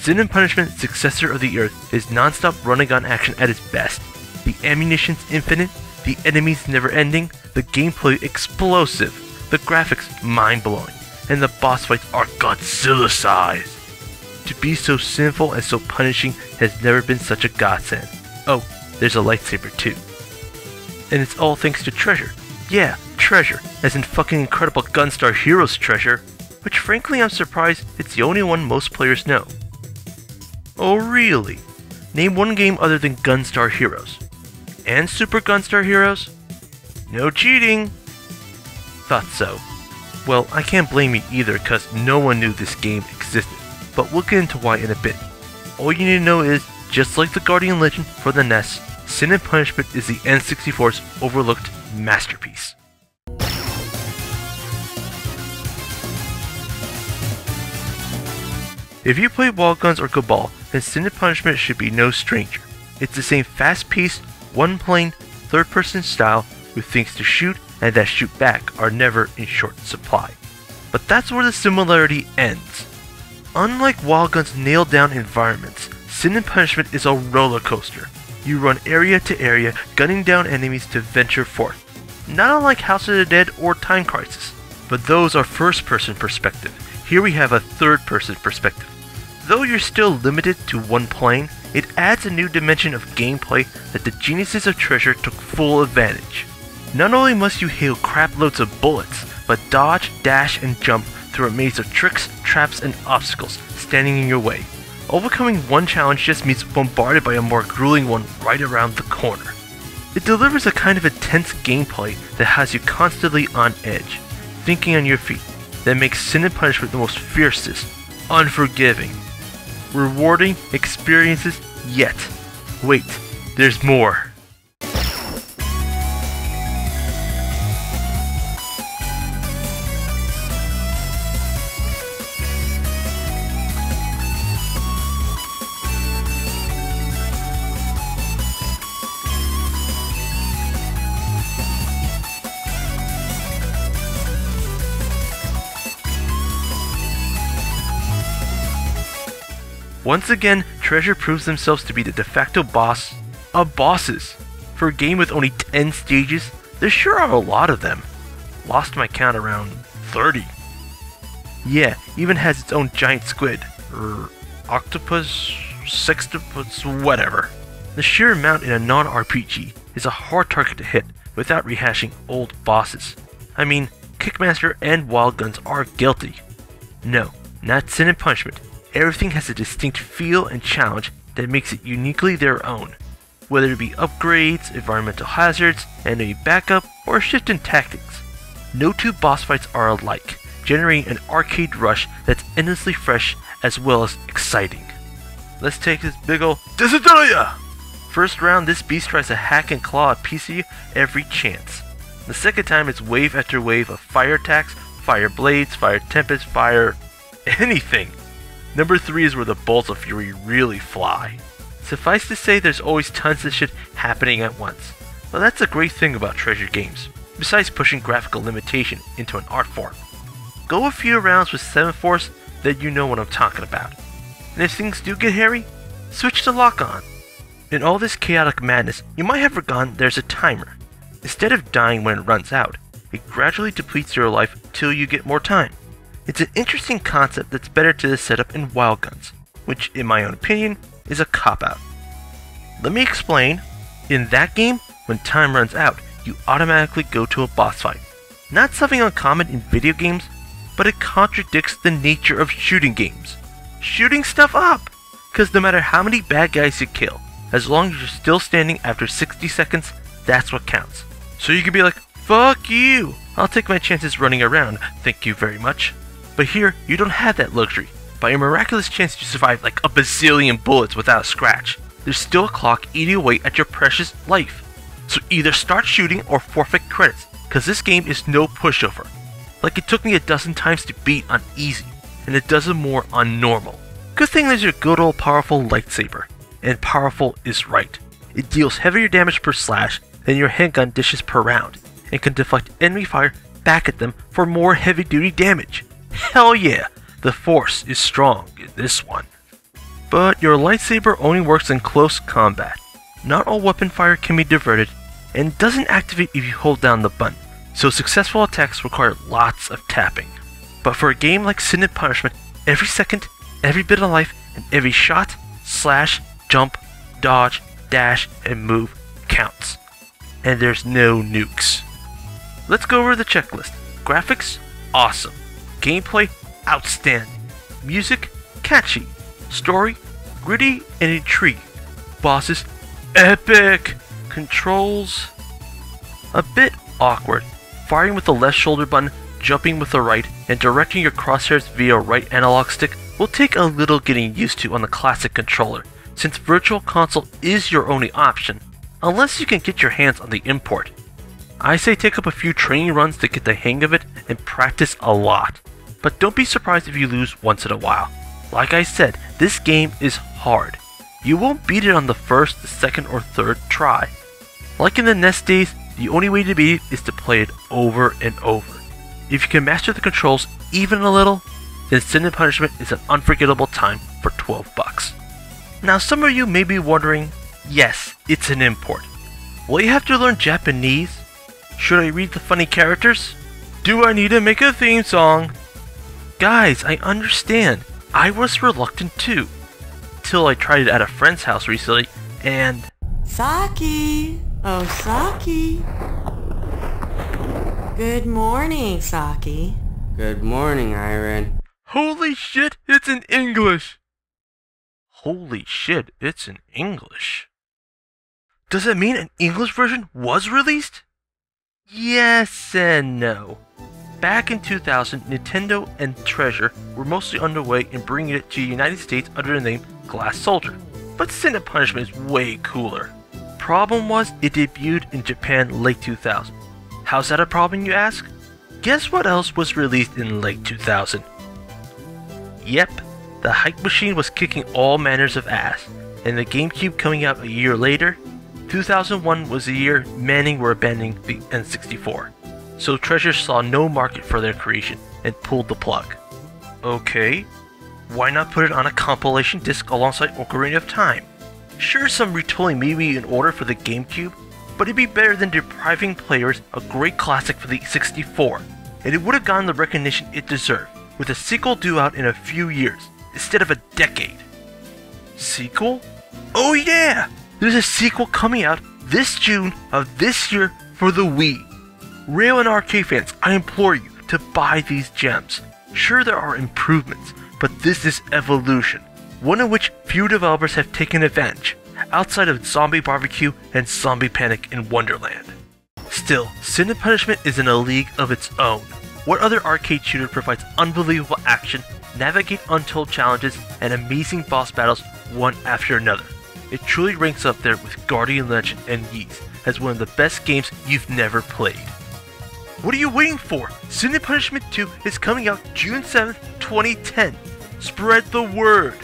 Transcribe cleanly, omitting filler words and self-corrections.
Sin and Punishment Successor of the Earth is non-stop run-and-gun action at its best. The ammunition's infinite, the enemies never-ending, the gameplay explosive, the graphics mind-blowing, and the boss fights are Godzilla-sized. To be so sinful and so punishing has never been such a godsend. Oh, there's a lightsaber too. And it's all thanks to Treasure. Yeah, Treasure, as in fucking incredible Gunstar Heroes Treasure, which frankly I'm surprised it's the only one most players know. Oh really? Name one game other than Gunstar Heroes. And Super Gunstar Heroes? No cheating! Thought so. Well, I can't blame you either cause no one knew this game existed, but we'll get into why in a bit. All you need to know is, just like the Guardian Legend for the NES, Sin and Punishment is the N64's overlooked masterpiece. If you play Wall Guns or Cabal, then Sin and Punishment should be no stranger. It's the same fast-paced, one-plane, third-person style with things to shoot and that shoot back are never in short supply. But that's where the similarity ends. Unlike Wall Gun's nailed-down environments, Sin and Punishment is a roller coaster. You run area to area, gunning down enemies to venture forth. Not unlike House of the Dead or Time Crisis, but those are first-person perspective. Here we have a third-person perspective. Though you're still limited to one plane, it adds a new dimension of gameplay that the geniuses of Treasure took full advantage. Not only must you hail craploads of bullets, but dodge, dash, and jump through a maze of tricks, traps, and obstacles standing in your way. Overcoming one challenge just means bombarded by a more grueling one right around the corner. It delivers a kind of intense gameplay that has you constantly on edge, thinking on your feet, that makes Sin and Punishment the most fiercest, unforgiving, rewarding experiences yet. Wait, there's more. Once again, Treasure proves themselves to be the de facto boss of bosses. For a game with only 10 stages, there sure are a lot of them. Lost my count around 30. Yeah, even has its own giant squid, or octopus, sextopus, whatever. The sheer amount in a non-RPG is a hard target to hit without rehashing old bosses. I mean, Kickmaster and Wild Guns are guilty. No, not Sin and Punishment. Everything has a distinct feel and challenge that makes it uniquely their own. Whether it be upgrades, environmental hazards, enemy backup, or a shift in tactics. No two boss fights are alike, generating an arcade rush that's endlessly fresh as well as exciting. Let's take this big ol' Desideralia! First round, this beast tries to hack and claw a piece of you every chance. The second time, it's wave after wave of fire attacks, fire blades, fire tempests, fire... anything. Number 3 is where the bolts of fury really fly. Suffice to say, there's always tons of shit happening at once. But that's a great thing about Treasure games, besides pushing graphical limitation into an art form. Go a few rounds with 7 Force, then you know what I'm talking about. And if things do get hairy, switch to Lock On. In all this chaotic madness, you might have forgotten there's a timer. Instead of dying when it runs out, it gradually depletes your life till you get more time. It's an interesting concept that's better to set up in Wild Guns, which, in my own opinion, is a cop-out. Let me explain. In that game, when time runs out, you automatically go to a boss fight. Not something uncommon in video games, but it contradicts the nature of shooting games. Shooting stuff up! Because no matter how many bad guys you kill, as long as you're still standing after 60 seconds, that's what counts. So you can be like, fuck you! I'll take my chances running around, thank you very much. But here, you don't have that luxury. By a miraculous chance you survive like a bazillion bullets without a scratch, there's still a clock eating away at your precious life. So either start shooting or forfeit credits, cause this game is no pushover. Like it took me a dozen times to beat on easy, and a dozen more on normal. Good thing there's your good old powerful lightsaber, and powerful is right. It deals heavier damage per slash than your handgun dishes per round, and can deflect enemy fire back at them for more heavy duty damage. Hell yeah, the Force is strong in this one. but your lightsaber only works in close combat. Not all weapon fire can be diverted, and doesn't activate if you hold down the button, so successful attacks require lots of tapping. But for a game like Sin and Punishment, every second, every bit of life, and every shot, slash, jump, dodge, dash, and move counts. And there's no nukes. Let's go over the checklist. Graphics, awesome. Gameplay, outstanding. Music, catchy. Story, gritty and intriguing. Bosses, epic. Controls, a bit awkward. Firing with the left shoulder button, jumping with the right, and directing your crosshairs via right analog stick will take a little getting used to on the classic controller, since Virtual Console is your only option, unless you can get your hands on the import. I say take up a few training runs to get the hang of it and practice a lot, but don't be surprised if you lose once in a while. Like I said, this game is hard. You won't beat it on the first, the second, or third try. Like in the NES days, the only way to beat it is to play it over and over. If you can master the controls even a little, then Sin and Punishment is an unforgettable time for $12. Now some of you may be wondering, yes, it's an import. Will you have to learn Japanese? Should I read the funny characters? Do I need to make a theme song? Guys, I understand. I was reluctant too. Till I tried it at a friend's house recently, and... Saki! Oh, Saki! Good morning, Saki. Good morning, Iron. Holy shit, it's in English! Holy shit, it's in English. Does it mean an English version was released? Yes and no. Back in 2000, Nintendo and Treasure were mostly underway in bringing it to the United States under the name Glass Soldier, but Sin and Punishment is way cooler. Problem was, it debuted in Japan late 2000. How's that a problem, you ask? Guess what else was released in late 2000? Yep, the hype machine was kicking all manners of ass, and the GameCube coming out a year later, 2001 was the year many were abandoning the N64. So Treasure saw no market for their creation and pulled the plug. Okay, why not put it on a compilation disc alongside Ocarina of Time? Sure, some retooling may be in order for the GameCube, but it'd be better than depriving players a great classic for the 64, and it would have gotten the recognition it deserved, with a sequel due out in a few years, instead of a decade. Sequel? Oh yeah! There's a sequel coming out this June of this year for the Wii. Rail and arcade fans, I implore you to buy these gems. Sure, there are improvements, but this is evolution, one of which few developers have taken advantage, outside of Zombie Barbecue and Zombie Panic in Wonderland. Still, Sin and Punishment is in a league of its own. What other arcade shooter provides unbelievable action, navigate untold challenges, and amazing boss battles one after another? It truly ranks up there with Guardian Legend and Ys as one of the best games you've never played. What are you waiting for? Sin and Punishment 2 is coming out June 7th, 2010. Spread the word!